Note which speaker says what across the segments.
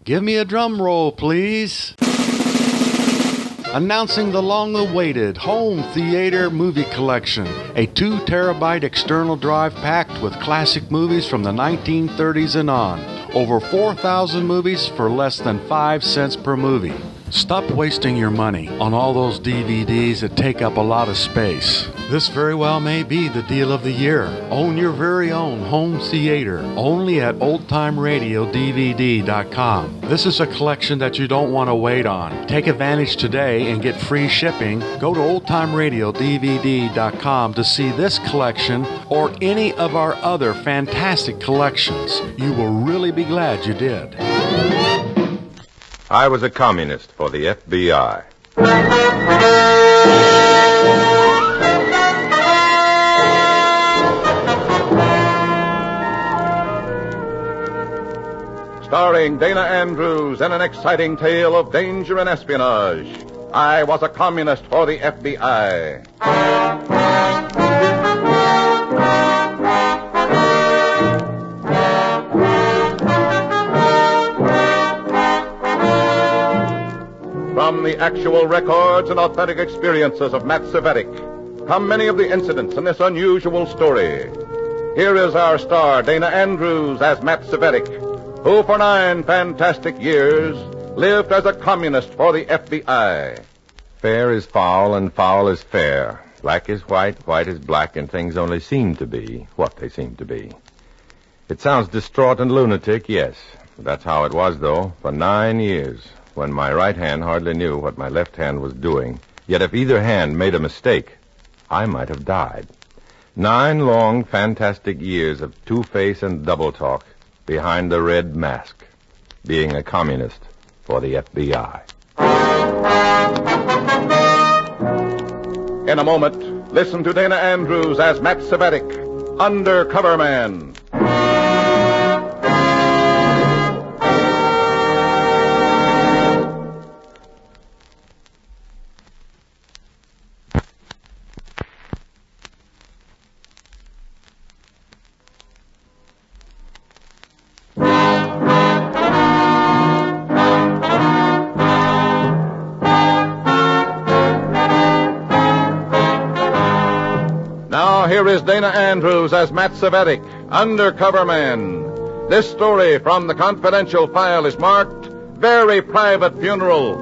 Speaker 1: Give me a drum roll, please. Announcing the long-awaited home theater movie collection, a 2 terabyte external drive packed with classic movies from the 1930s and on. Over 4,000 movies for less than 5 cents per movie. Stop wasting your money on all those DVDs that take up a lot of space. This very well may be the deal of the year. Own your very own home theater, only at oldtimeradiodvd.com. This is a collection that you don't want to wait on. Take advantage today and get free shipping. Go to oldtimeradiodvd.com to see this collection or any of our other fantastic collections. You will really be glad you did.
Speaker 2: I was a communist for the FBI. Starring Dana Andrews in an exciting tale of danger and espionage. I was a communist for the FBI. From the actual records and authentic experiences of Matt Cvetic come many of the incidents in this unusual story. Here is our star, Dana Andrews, as Matt Cvetic, who for 9 fantastic years lived as a communist for the FBI. Fair is foul and foul is fair. Black is white, white is black, and things only seem to be what they seem to be. It sounds distraught and lunatic, yes. That's how it was, though, for 9 years, when my right hand hardly knew what my left hand was doing. Yet if either hand made a mistake, I might have died. 9 long, fantastic years of two-face and double talk behind the red mask, being a communist for the FBI. In a moment, listen to Dana Andrews as Matt Cvetic, Undercover Man. Here is Dana Andrews as Matt Cvetic, Undercover Man. This story from the confidential file is marked Very Private Funeral.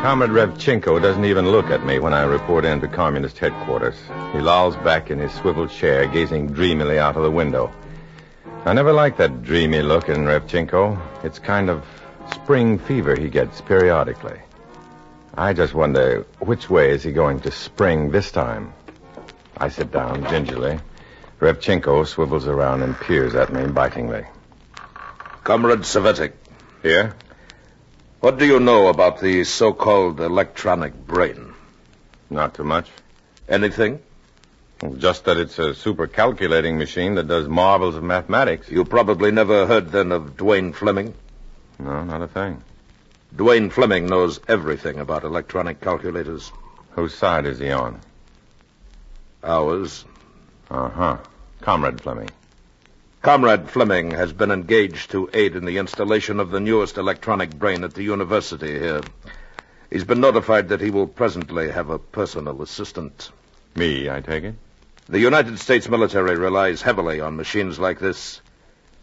Speaker 2: Comrade Revchenko doesn't even look at me when I report into Communist headquarters. He lolls back in his swivel chair, gazing dreamily out of the window. I never liked that dreamy look in Revchenko. It's kind of spring fever he gets periodically. I just wonder, which way is he going to spring this time? I sit down gingerly. Revchenko swivels around and peers at me bitingly.
Speaker 3: Comrade Cvetic.
Speaker 2: Here?
Speaker 3: What do you know about the so-called electronic brain?
Speaker 2: Not too much.
Speaker 3: Anything?
Speaker 2: Just that it's a super-calculating machine that does marvels of mathematics.
Speaker 3: You probably never heard then of Duane Fleming?
Speaker 2: No, not a thing.
Speaker 3: Duane Fleming knows everything about electronic calculators.
Speaker 2: Whose side is he on?
Speaker 3: Ours.
Speaker 2: Uh-huh. Comrade Fleming.
Speaker 3: Comrade Fleming has been engaged to aid in the installation of the newest electronic brain at the university here. He's been notified that he will presently have a personal assistant.
Speaker 2: Me, I take it?
Speaker 3: The United States military relies heavily on machines like this.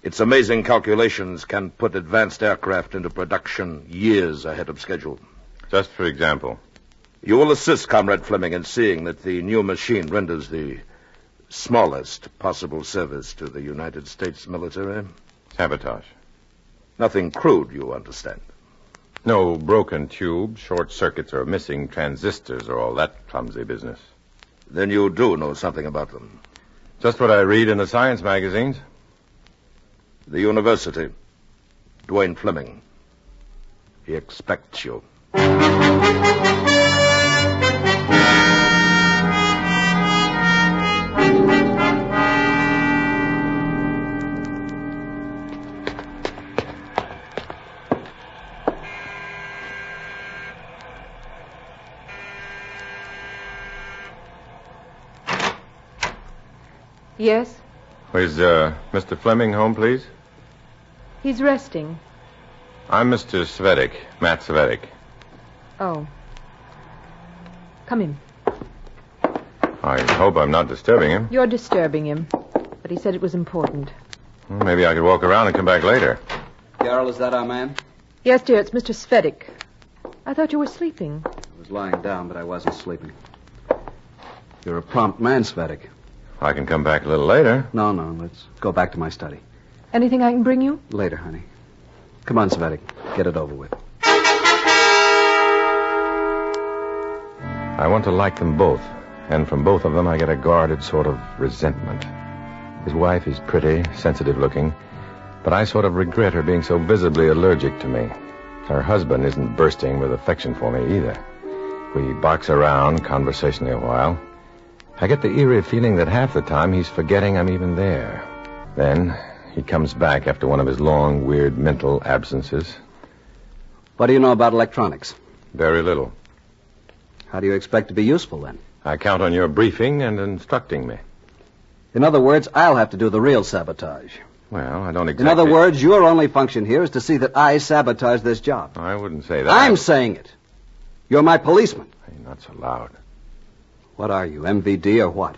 Speaker 3: Its amazing calculations can put advanced aircraft into production years ahead of schedule.
Speaker 2: Just for example?
Speaker 3: You will assist Comrade Fleming in seeing that the new machine renders the smallest possible service to the United States military.
Speaker 2: Sabotage.
Speaker 3: Nothing crude, you understand.
Speaker 2: No broken tubes, short circuits, or missing transistors, or all that clumsy business.
Speaker 3: Then you do know something about them.
Speaker 2: Just what I read in the science magazines.
Speaker 3: The university. Duane Fleming. He expects you.
Speaker 4: Yes?
Speaker 5: Is Mr. Fleming home, please?
Speaker 4: He's resting.
Speaker 5: I'm Mr. Cvetic, Matt Cvetic.
Speaker 4: Oh. Come in.
Speaker 5: I hope I'm not disturbing him.
Speaker 4: You're disturbing him. But he said it was important.
Speaker 5: Well, maybe I could walk around and come back later.
Speaker 6: Carol, is that our man?
Speaker 4: Yes, dear, it's Mr. Cvetic. I thought you were sleeping.
Speaker 6: I was lying down, but I wasn't sleeping. You're a prompt man, Cvetic.
Speaker 5: I can come back a little later.
Speaker 6: No, let's go back to my study.
Speaker 4: Anything I can bring you?
Speaker 6: Later, honey. Come on, Cvetic. Get it over with.
Speaker 5: I want to like them both, and from both of them I get a guarded sort of resentment. His wife is pretty, sensitive-looking, but I sort of regret her being so visibly allergic to me. Her husband isn't bursting with affection for me either. We box around conversationally a while. I get the eerie feeling that half the time he's forgetting I'm even there. Then he comes back after one of his long, weird mental absences.
Speaker 6: What do you know about electronics?
Speaker 5: Very little.
Speaker 6: How do you expect to be useful, then?
Speaker 5: I count on your briefing and instructing me.
Speaker 6: In other words, I'll have to do the real sabotage.
Speaker 5: Well, I don't exactly...
Speaker 6: In other words, your only function here is to see that I sabotage this job.
Speaker 5: I wouldn't say that.
Speaker 6: I'm saying it. You're my policeman.
Speaker 5: Hey, not so loud.
Speaker 6: What are you, MVD or what?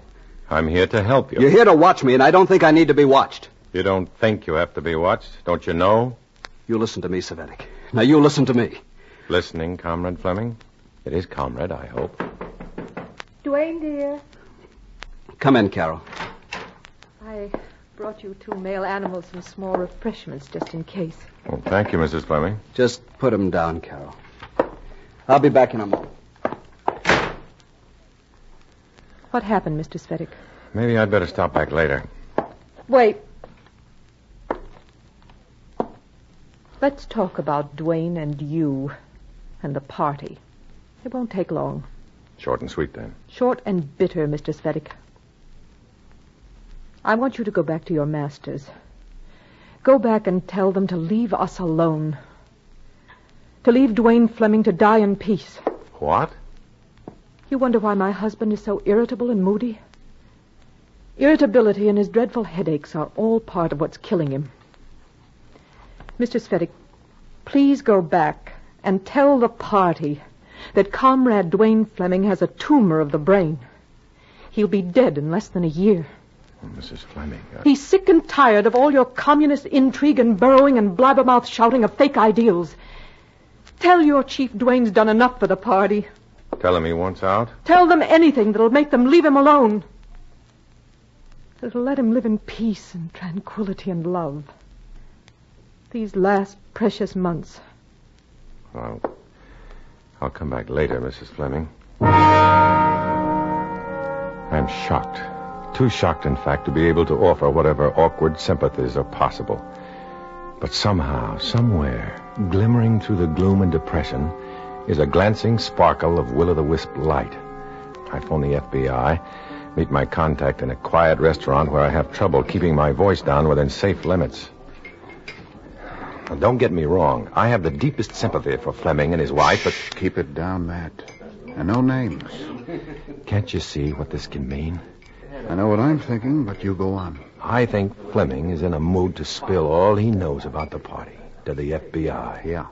Speaker 5: I'm here to help you.
Speaker 6: You're here to watch me, and I don't think I need to be watched.
Speaker 5: You don't think you have to be watched? Don't you know?
Speaker 6: You listen to me, Cvetic. Now, you listen to me.
Speaker 5: Listening, Comrade Fleming? It is Comrade, I hope.
Speaker 4: Dwayne, dear.
Speaker 6: Come in, Carol.
Speaker 4: I brought you 2 male animals some small refreshments just in case.
Speaker 5: Well, thank you, Mrs. Fleming.
Speaker 6: Just put them down, Carol. I'll be back in a moment.
Speaker 4: What happened, Mr. Cvetic?
Speaker 5: Maybe I'd better stop back later.
Speaker 4: Wait. Let's talk about Dwayne and you and the party. It won't take long.
Speaker 5: Short and sweet, then.
Speaker 4: Short and bitter, Mr. Cvetic. I want you to go back to your masters. Go back and tell them to leave us alone. To leave Dwayne Fleming to die in peace.
Speaker 5: What?
Speaker 4: You wonder why my husband is so irritable and moody? Irritability and his dreadful headaches are all part of what's killing him. Mr. Cvetic, please go back and tell the party that Comrade Dwayne Fleming has a tumor of the brain. He'll be dead in less than a year.
Speaker 5: Oh, Mrs. Fleming...
Speaker 4: He's sick and tired of all your communist intrigue and burrowing and blabbermouth shouting of fake ideals. Tell your Chief Dwayne's done enough for the party.
Speaker 5: Tell him he wants out?
Speaker 4: Tell them anything that'll make them leave him alone. That'll let him live in peace and tranquility and love. These last precious months.
Speaker 5: Well, I'll come back later, Mrs. Fleming. I'm shocked. Too shocked, in fact, to be able to offer whatever awkward sympathies are possible. But somehow, somewhere, glimmering through the gloom and depression, is a glancing sparkle of will-o'-the-wisp light. I phone the FBI, meet my contact in a quiet restaurant where I have trouble keeping my voice down within safe limits. Now, don't get me wrong. I have the deepest sympathy for Fleming and his wife, but...
Speaker 7: Keep it down, Matt. And no names.
Speaker 5: Can't you see what this can mean?
Speaker 7: I know what I'm thinking, but you go on.
Speaker 5: I think Fleming is in a mood to spill all he knows about the party to the FBI.
Speaker 7: Yeah.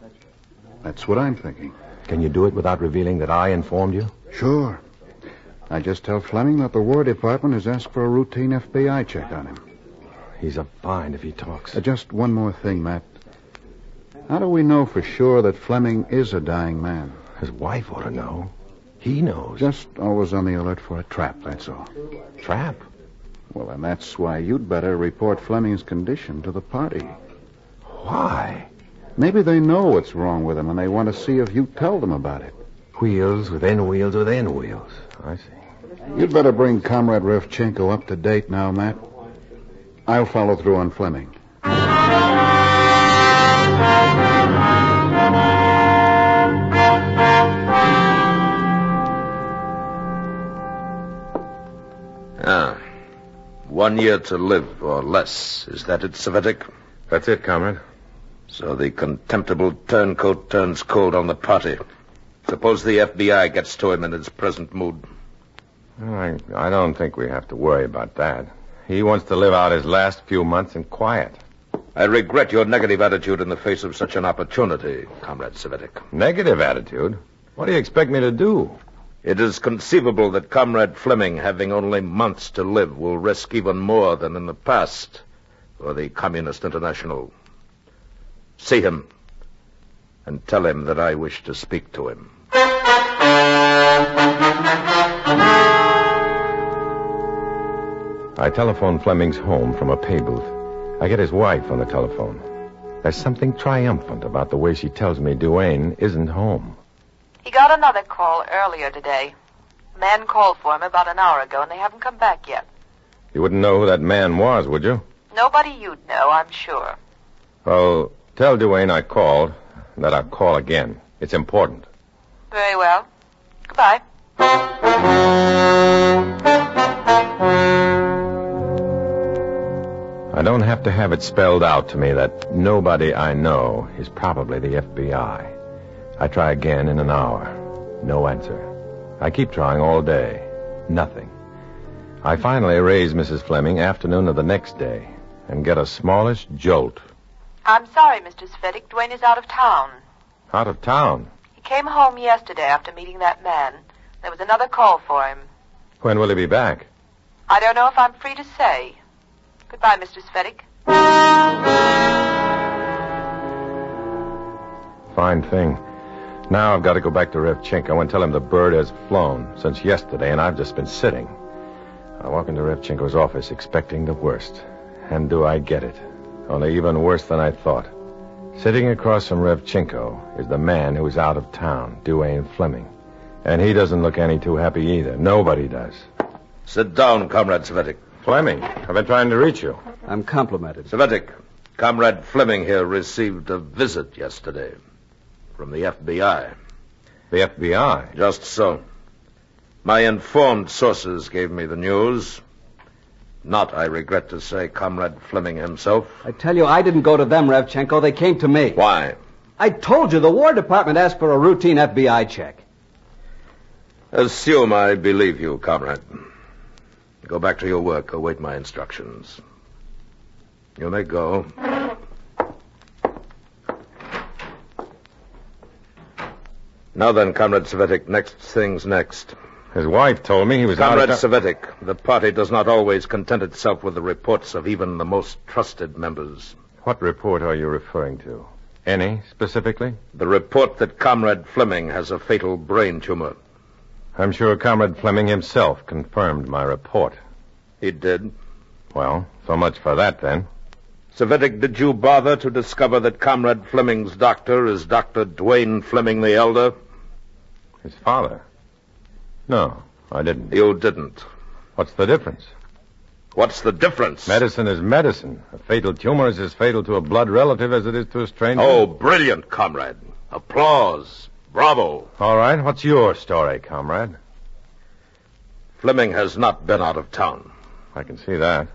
Speaker 7: That's what I'm thinking.
Speaker 5: Can you do it without revealing that I informed you?
Speaker 7: Sure. I just tell Fleming that the War Department has asked for a routine FBI check on him.
Speaker 5: He's a find if he talks.
Speaker 7: Just one more thing, Matt. How do we know for sure that Fleming is a dying man?
Speaker 5: His wife ought to know. He knows.
Speaker 7: Just always on the alert for a trap, that's all.
Speaker 5: Trap?
Speaker 7: Well, and that's why you'd better report Fleming's condition to the party.
Speaker 5: Why?
Speaker 7: Maybe they know what's wrong with him, and they want to see if you tell them about it.
Speaker 5: Wheels within wheels within wheels. I see.
Speaker 7: You'd better bring Comrade Revchenko up to date now, Matt. I'll follow through on Fleming.
Speaker 3: Ah. 1 year to live, or less. Is that it, Cvetic?
Speaker 5: That's it, Comrade.
Speaker 3: So the contemptible turncoat turns cold on the party. Suppose the FBI gets to him in its present mood.
Speaker 5: I don't think we have to worry about that. He wants to live out his last few months in quiet.
Speaker 3: I regret your negative attitude in the face of such an opportunity, Comrade Cvetic.
Speaker 5: Negative attitude? What do you expect me to do?
Speaker 3: It is conceivable that Comrade Fleming, having only months to live, will risk even more than in the past for the Communist International. See him and tell him that I wish to speak to him.
Speaker 5: I telephone Fleming's home from a pay booth. I get his wife on the telephone. There's something triumphant about the way she tells me Duane isn't home.
Speaker 8: He got another call earlier today. A man called for him about an hour ago, and they haven't come back yet.
Speaker 5: You wouldn't know who that man was, would you?
Speaker 8: Nobody you'd know, I'm sure.
Speaker 5: Well, tell Duane I called, and that I'll call again. It's important.
Speaker 8: Very well. Goodbye.
Speaker 5: I don't have to have it spelled out to me that nobody I know is probably the FBI. I try again in an hour. No answer. I keep trying all day. Nothing. I finally raise Mrs. Fleming afternoon of the next day and get a smallish jolt.
Speaker 8: I'm sorry, Mr. Cvetic. Duane is out of town.
Speaker 5: Out of town?
Speaker 8: He came home yesterday after meeting that man. There was another call for him.
Speaker 5: When will he be back?
Speaker 8: I don't know if I'm free to say. Goodbye, Mr. Cvetic.
Speaker 5: Fine thing. Now I've got to go back to Revchenko and tell him the bird has flown since yesterday, and I've just been sitting. I walk into Revchenko's office expecting the worst. And do I get it? Only even worse than I thought. Sitting across from Revchenko is the man who's out of town, Duane Fleming. And he doesn't look any too happy either. Nobody does.
Speaker 3: Sit down, Comrade Cvetic.
Speaker 5: Fleming, I've been trying to reach you.
Speaker 6: I'm complimented.
Speaker 3: Cvetic, Comrade Fleming here received a visit yesterday from the FBI.
Speaker 5: The FBI?
Speaker 3: Just so. My informed sources gave me the news. Not, I regret to say, Comrade Fleming himself.
Speaker 6: I tell you, I didn't go to them, Revchenko. They came to me.
Speaker 3: Why?
Speaker 6: I told you the War Department asked for a routine FBI check.
Speaker 3: Assume I believe you, comrade. Go back to your work. Await my instructions. You may go. Now then, Comrade Cvetic, next thing's next.
Speaker 5: His wife told me he was
Speaker 3: Comrade
Speaker 5: out of
Speaker 3: Cvetic, the party does not always content itself with the reports of even the most trusted members.
Speaker 5: What report are you referring to? Any, specifically?
Speaker 3: The report that Comrade Fleming has a fatal brain tumor.
Speaker 5: I'm sure Comrade Fleming himself confirmed my report.
Speaker 3: He did.
Speaker 5: Well, so much for that, then.
Speaker 3: Cvetic, did you bother to discover that Comrade Fleming's doctor is Dr. Duane Fleming the Elder?
Speaker 5: His father? No, I didn't.
Speaker 3: You didn't.
Speaker 5: What's the difference?
Speaker 3: What's the difference?
Speaker 5: Medicine is medicine. A fatal tumor is as fatal to a blood relative as it is to a stranger.
Speaker 3: Oh, brilliant, comrade. Applause. Bravo.
Speaker 5: All right, what's your story, comrade?
Speaker 3: Fleming has not been out of town.
Speaker 5: I can see that.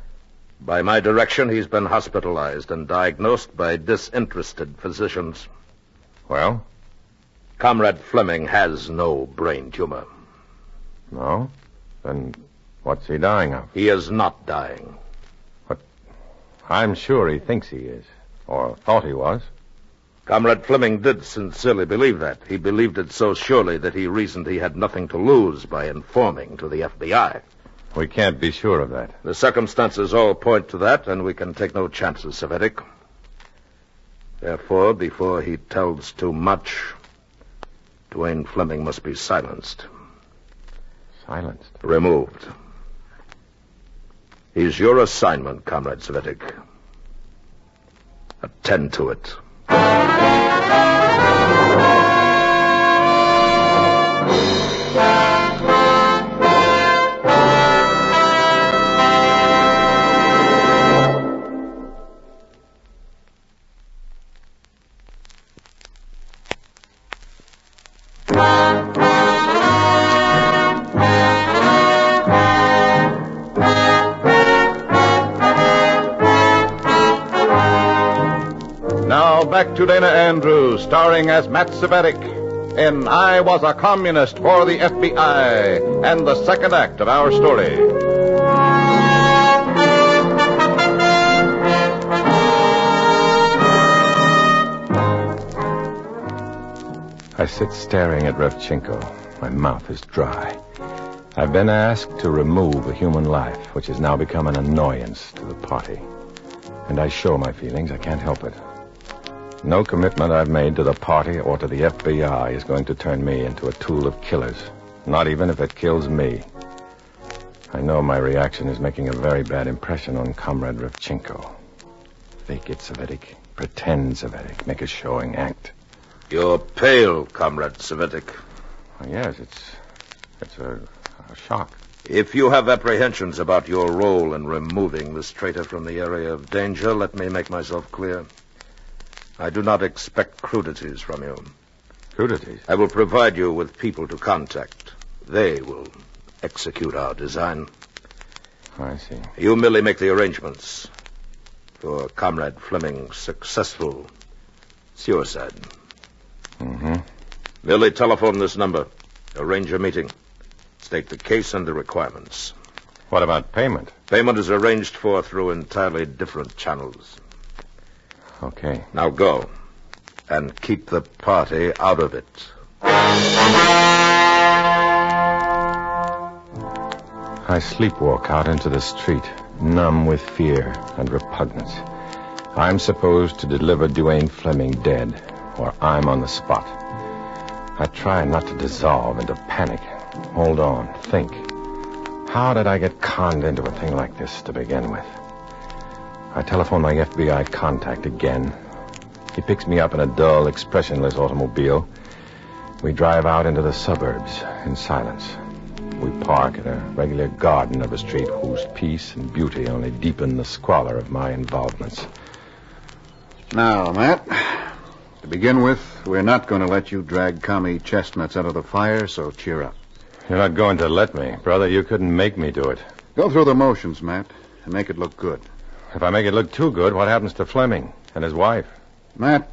Speaker 3: By my direction, he's been hospitalized and diagnosed by disinterested physicians.
Speaker 5: Well?
Speaker 3: Comrade Fleming has no brain tumor.
Speaker 5: No? Then what's he dying of?
Speaker 3: He is not dying.
Speaker 5: What? I'm sure he thinks he is. Or thought he was.
Speaker 3: Comrade Fleming did sincerely believe that. He believed it so surely that he reasoned he had nothing to lose by informing to the FBI.
Speaker 5: We can't be sure of that.
Speaker 3: The circumstances all point to that, and we can take no chances, Cvetic. Therefore, before he tells too much, Duane Fleming must be silenced.
Speaker 5: Silenced?
Speaker 3: Removed. He's your assignment, Comrade Cvetic. Attend to it.
Speaker 2: Now back to Dana Andrews, starring as Matt Cvetic in I Was a Communist for the FBI, and the second act of our story.
Speaker 5: I sit staring at Revchenko. My mouth is dry. I've been asked to remove a human life, which has now become an annoyance to the party. And I show my feelings. I can't help it. No commitment I've made to the party or to the FBI is going to turn me into a tool of killers. Not even if it kills me. I know my reaction is making a very bad impression on Comrade Revchenko. Fake it, Cvetic. Pretend, Cvetic. Make a showing act.
Speaker 3: You're pale, Comrade Cvetic.
Speaker 5: Oh, yes, it's a shock.
Speaker 3: If you have apprehensions about your role in removing this traitor from the area of danger, let me make myself clear. I do not expect crudities from you.
Speaker 5: Crudities?
Speaker 3: I will provide you with people to contact. They will execute our design.
Speaker 5: I see.
Speaker 3: You merely make the arrangements for Comrade Fleming's successful suicide.
Speaker 5: Mm-hmm.
Speaker 3: Merely telephone this number. Arrange a meeting. State the case and the requirements.
Speaker 5: What about payment?
Speaker 3: Payment is arranged for through entirely different channels.
Speaker 5: Okay.
Speaker 3: Now go. And keep the party out of it.
Speaker 5: I sleepwalk out into the street, numb with fear and repugnance. I'm supposed to deliver Duane Fleming dead, or I'm on the spot. I try not to dissolve into panic. Hold on, think. How did I get conned into a thing like this to begin with? I telephone my FBI contact again. He picks me up in a dull, expressionless automobile. We drive out into the suburbs in silence. We park at a regular garden of a street whose peace and beauty only deepen the squalor of my involvements.
Speaker 7: Now, Matt, to begin with, we're not going to let you drag commie chestnuts out of the fire, so cheer up.
Speaker 5: You're not going to let me. Brother, you couldn't make me do it.
Speaker 7: Go through the motions, Matt, and make it look good.
Speaker 5: If I make it look too good, what happens to Fleming and his wife?
Speaker 7: Matt,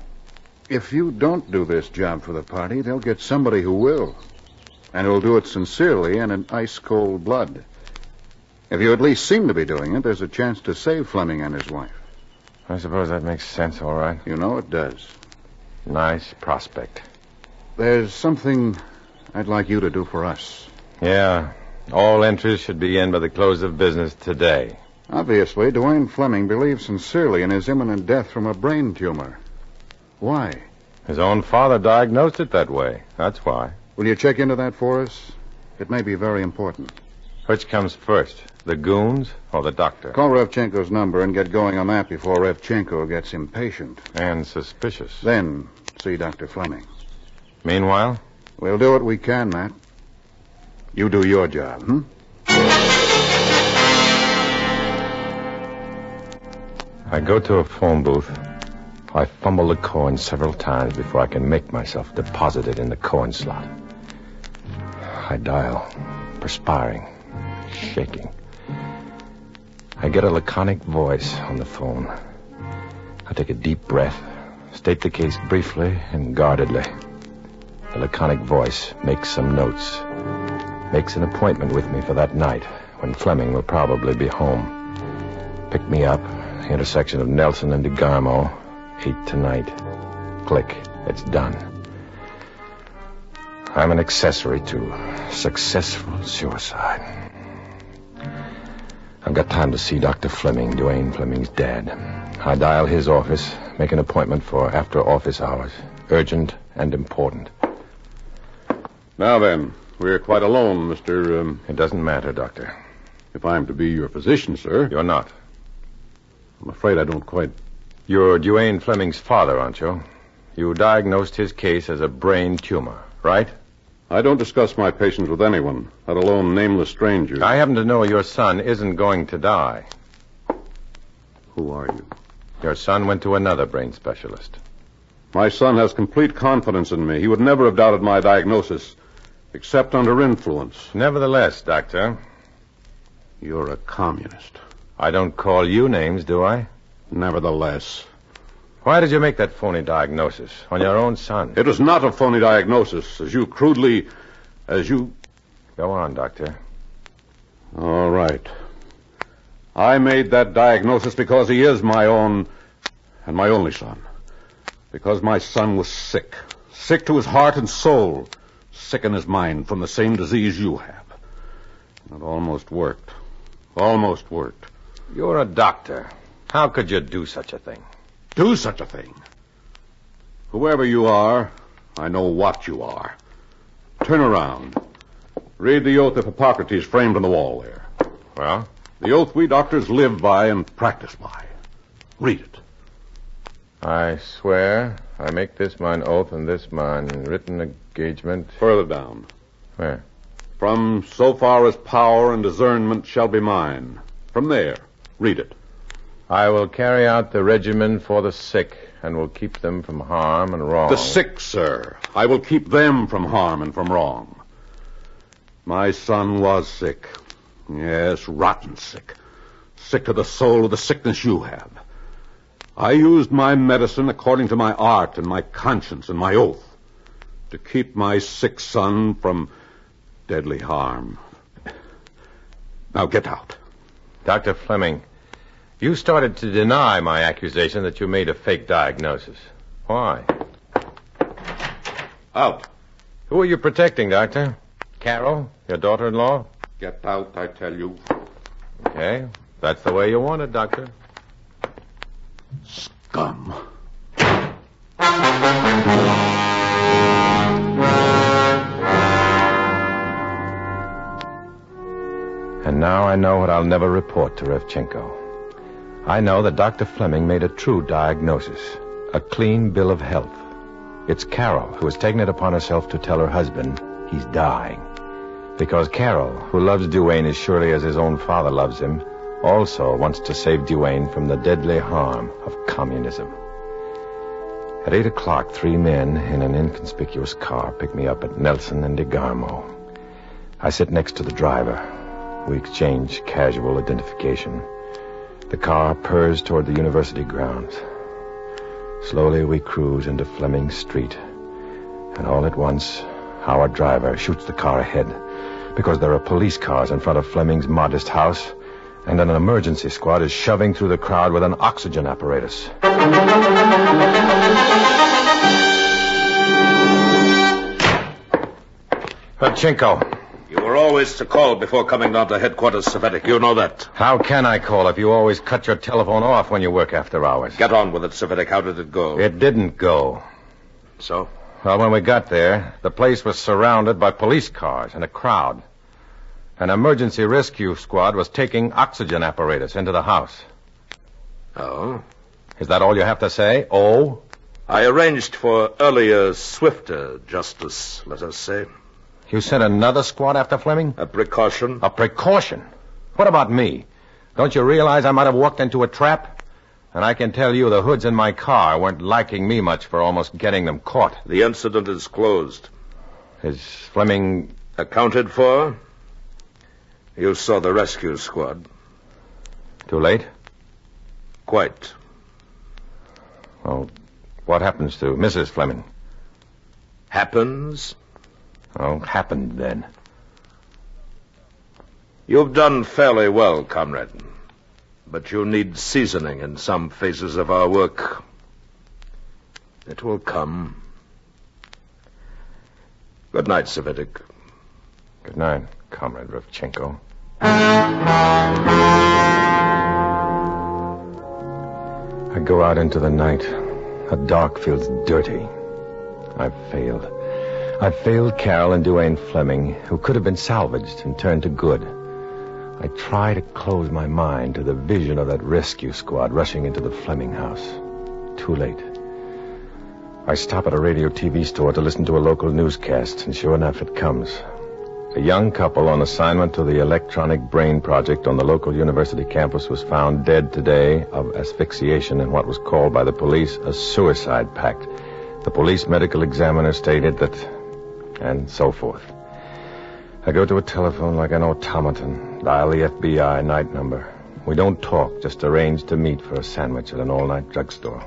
Speaker 7: if you don't do this job for the party, they'll get somebody who will. And who'll do it sincerely and in ice-cold blood. If you at least seem to be doing it, there's a chance to save Fleming and his wife.
Speaker 5: I suppose that makes sense, all right.
Speaker 7: You know it does.
Speaker 5: Nice prospect.
Speaker 7: There's something I'd like you to do for us.
Speaker 5: Yeah. All entries should be in by the close of business today.
Speaker 7: Obviously, Duane Fleming believes sincerely in his imminent death from a brain tumor. Why?
Speaker 5: His own father diagnosed it that way. That's why.
Speaker 7: Will you check into that for us? It may be very important.
Speaker 5: Which comes first, the goons or the doctor?
Speaker 7: Call Revchenko's number and get going on that before Revchenko gets impatient.
Speaker 5: And suspicious.
Speaker 7: Then see Dr. Fleming.
Speaker 5: Meanwhile?
Speaker 7: We'll do what we can, Matt. You do your job,
Speaker 5: I go to a phone booth. I fumble the coin several times before I can make myself deposit it in the coin slot. I dial, perspiring, shaking. I get a laconic voice on the phone. I take a deep breath, state the case briefly and guardedly. The laconic voice makes some notes, makes an appointment with me for that night when Fleming will probably be home. Pick me up, intersection of Nelson and DeGarmo, 8 tonight. Click. It's done. I'm an accessory to successful suicide. I've got time to see Dr. Fleming, Duane Fleming's dad. I dial his office, make an appointment for after office hours. Urgent and important.
Speaker 9: Now then, we're quite alone, Mr.
Speaker 5: It doesn't matter, Doctor.
Speaker 9: If I'm to be your physician, sir.
Speaker 5: You're not.
Speaker 9: I'm afraid I don't quite...
Speaker 5: You're Duane Fleming's father, aren't you? You diagnosed his case as a brain tumor, right?
Speaker 9: I don't discuss my patients with anyone, let alone nameless strangers.
Speaker 5: I happen to know your son isn't going to die.
Speaker 9: Who are you?
Speaker 5: Your son went to another brain specialist.
Speaker 9: My son has complete confidence in me. He would never have doubted my diagnosis, except under influence.
Speaker 5: Nevertheless, Doctor...
Speaker 9: You're a communist.
Speaker 5: I don't call you names, do I?
Speaker 9: Nevertheless.
Speaker 5: Why did you make that phony diagnosis on your own son?
Speaker 9: It was not a phony diagnosis, as you crudely...
Speaker 5: Go on, Doctor.
Speaker 9: All right. I made that diagnosis because he is my own and my only son. Because my son was sick. Sick to his heart and soul. Sick in his mind from the same disease you have. It almost worked. Almost worked.
Speaker 5: You're a doctor. How could you do such a thing?
Speaker 9: Do such a thing? Whoever you are, I know what you are. Turn around. Read the oath of Hippocrates framed on the wall there.
Speaker 5: Well?
Speaker 9: The oath we doctors live by and practice by. Read it.
Speaker 5: I swear I make this mine oath and this mine written engagement.
Speaker 9: Further down.
Speaker 5: Where?
Speaker 9: From so far as power and discernment shall be mine. From there. Read it.
Speaker 5: I will carry out the regimen for the sick and will keep them from harm and wrong.
Speaker 9: The sick, sir. I will keep them from harm and from wrong. My son was sick. Yes, rotten sick. Sick to the soul of the sickness you have. I used my medicine according to my art and my conscience and my oath to keep my sick son from deadly harm. Now get out.
Speaker 5: Dr. Fleming, you started to deny my accusation that you made a fake diagnosis. Why?
Speaker 9: Out.
Speaker 5: Who are you protecting, Doctor? Carol, your daughter-in-law?
Speaker 9: Get out, I tell you.
Speaker 5: Okay, that's the way you want it, Doctor.
Speaker 9: Scum.
Speaker 5: And now I know what I'll never report to Revchenko. I know that Dr. Fleming made a true diagnosis, a clean bill of health. It's Carol who has taken it upon herself to tell her husband he's dying. Because Carol, who loves Duane as surely as his own father loves him, also wants to save Duane from the deadly harm of communism. At 8 o'clock, 3 men in an inconspicuous car pick me up at Nelson and DeGarmo. I sit next to the driver. We exchange casual identification. The car purrs toward the university grounds. Slowly we cruise into Fleming Street. And all at once, our driver shoots the car ahead because there are police cars in front of Fleming's modest house, and an emergency squad is shoving through the crowd with an oxygen apparatus. Revchenko.
Speaker 3: You were always to call before coming down to headquarters, Cvetic. You know that.
Speaker 5: How can I call if you always cut your telephone off when you work after hours?
Speaker 3: Get on with it, Cvetic. How did it go?
Speaker 5: It didn't go.
Speaker 3: So?
Speaker 5: Well, when we got there, the place was surrounded by police cars and a crowd. An emergency rescue squad was taking oxygen apparatus into the house.
Speaker 3: Oh?
Speaker 5: Is that all you have to say? Oh?
Speaker 3: I arranged for earlier, swifter justice, let us say.
Speaker 5: You sent another squad after Fleming?
Speaker 3: A precaution.
Speaker 5: A precaution? What about me? Don't you realize I might have walked into a trap? And I can tell you the hoods in my car weren't liking me much for almost getting them caught.
Speaker 3: The incident is closed.
Speaker 5: Is Fleming
Speaker 3: accounted for? You saw the rescue squad.
Speaker 5: Too late?
Speaker 3: Quite.
Speaker 5: Well, what happens to Mrs. Fleming?
Speaker 3: Happens?
Speaker 5: Oh, happened then.
Speaker 3: You've done fairly well, comrade. But you need seasoning in some phases of our work. It will come. Good night, Cvetic.
Speaker 5: Good night, Comrade Revchenko. I go out into the night. The dark feels dirty. I've failed. I've failed Carol and Duane Fleming, who could have been salvaged and turned to good. I try to close my mind to the vision of that rescue squad rushing into the Fleming house. Too late. I stop at a radio TV store to listen to a local newscast, and sure enough, it comes. A young couple on assignment to the electronic brain project on the local university campus was found dead today of asphyxiation in what was called by the police a suicide pact. The police medical examiner stated that, and so forth. I go to a telephone like an automaton, dial the FBI night number. We don't talk, just arrange to meet for a sandwich at an all-night drugstore.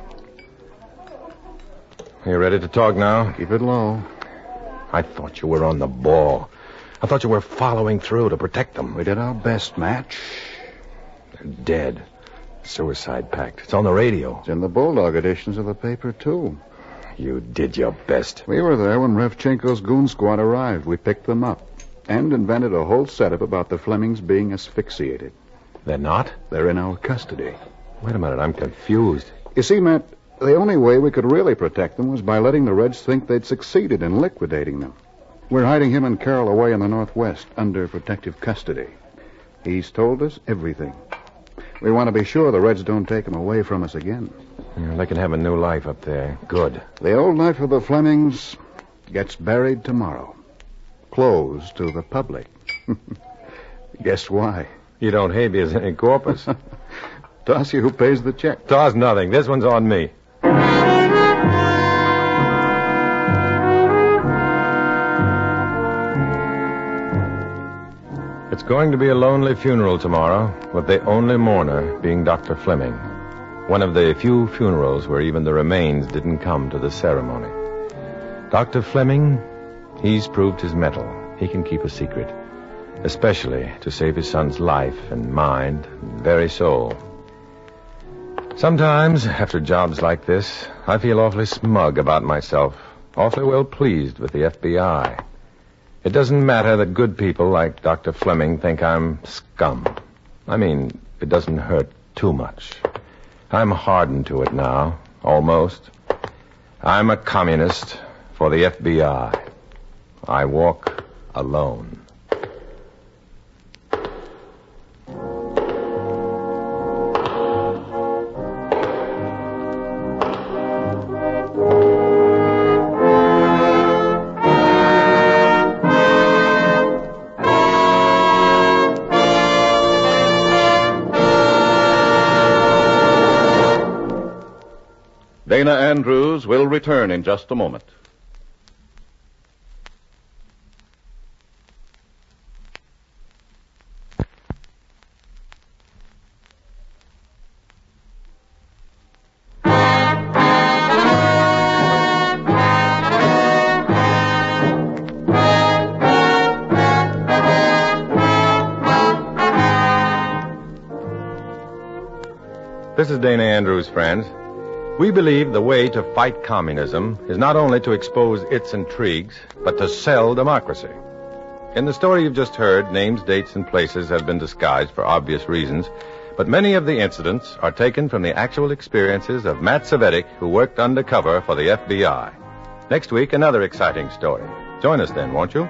Speaker 5: You ready to talk now?
Speaker 7: Keep it low.
Speaker 5: I thought you were on the ball. I thought you were following through to protect them.
Speaker 7: We did our best, Matt.
Speaker 5: They're dead. Suicide pact. It's on the radio.
Speaker 7: It's in the Bulldog editions of the paper, too.
Speaker 5: You did your best.
Speaker 7: We were there when Revchenko's goon squad arrived. We picked them up and invented a whole setup about the Flemings being asphyxiated.
Speaker 5: They're not?
Speaker 7: They're in our custody.
Speaker 5: Wait a minute, I'm confused.
Speaker 7: You see, Matt, the only way we could really protect them was by letting the Reds think they'd succeeded in liquidating them. We're hiding him and Carol away in the Northwest under protective custody. He's told us everything. We want to be sure the Reds don't take him away from us again.
Speaker 5: They can have a new life up there. Good.
Speaker 7: The old life of the Flemings gets buried tomorrow. Closed to the public. Guess why?
Speaker 5: You don't habeas in corpus.
Speaker 7: Toss you who pays the check.
Speaker 5: Toss nothing. This one's on me. It's going to be a lonely funeral tomorrow, with the only mourner being Dr. Fleming. One of the few funerals where even the remains didn't come to the ceremony. Dr. Fleming, he's proved his mettle. He can keep a secret, especially to save his son's life and mind and very soul. Sometimes, after jobs like this, I feel awfully smug about myself, awfully well pleased with the FBI. It doesn't matter that good people like Dr. Fleming think I'm scum. I mean, it doesn't hurt too much. I'm hardened to it now, almost. I'm a communist for the FBI. I walk alone.
Speaker 2: Dana Andrews will return in just a moment.
Speaker 5: This is Dana Andrews, friends. We believe the way to fight communism is not only to expose its intrigues, but to sell democracy. In the story you've just heard, names, dates, and places have been disguised for obvious reasons, but many of the incidents are taken from the actual experiences of Matt Cvetic, who worked undercover for the FBI. Next week, another exciting story. Join us then, won't you?